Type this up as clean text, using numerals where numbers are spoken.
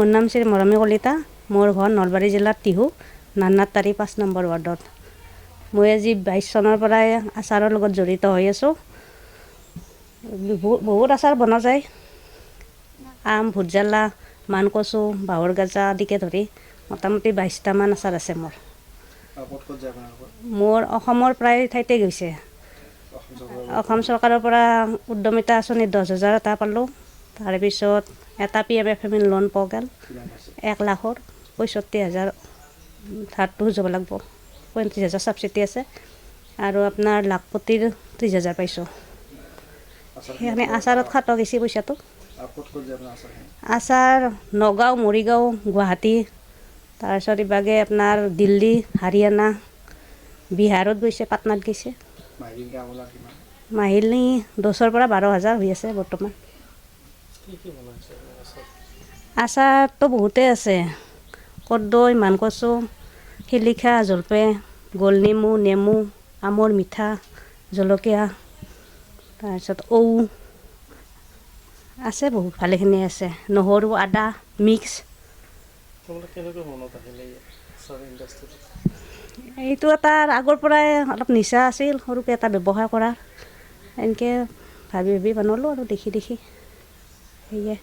মোৰ নাম শ্ৰী মৰমী কলিতা। মোৰ ঘৰ নলবাৰী জিলাৰ টিহু নান্নাতাৰী 5 নম্বৰ ৱাৰ্ডত। মই আজি 22 চনৰ পৰাই আচাৰৰ লগত জড়িত হৈ আছোঁ। বহুত আচাৰ বনোৱা যায়। আম, ভোটজলকীয়া, মানকচু, বাঁহৰ গাজা আদিকে ধৰি মোটামুটি 22টামান আচাৰ আছে মোৰ। মোৰ অসমৰ প্ৰায় ঠাইতে গৈছে। অসম চৰকাৰৰ পৰা উদ্যমিতা আঁচনি 10,000 এটা পালোঁ। তাৰপিছত এটা PMFM লোন পোৱা গ'ল 1,65,000 ধাৰটো যাব লাগিব। 35,000 ছাবচিডি আছে আৰু আপোনাৰ লাখপতিৰ 30,000 পাইছোঁ। সেইকাৰণে আচাৰত খাটা গৈছে পইচাটো। আচাৰ নগাঁও, মৰিগাঁও, গুৱাহাটী, তাৰপিছত ইভাগে আপোনাৰ দিল্লী, হাৰিয়ানা, বিহাৰত গৈছে, পাটনাত গৈছে। মাহিলী 10,000 পৰা 12,000 হৈ আছে বৰ্তমান। আচাৰটো বহুতেই আছে। কৰ্দৈ, মানকচু, শিলিখা, জলফাই, গোলনেমু, নেমু, আমৰ মিঠা, জলকীয়া, তাৰপিছত আছে বহুত ভালেখিনি আছে। নহৰু, আদা মিক্স। এইটো এটা আগৰ পৰাই অলপ নিচা আছিল, সৰুকৈ এটা ব্যৱসায় কৰা। এনেকৈ ভাবি বনালোঁ আৰু দেখি সেয়ে।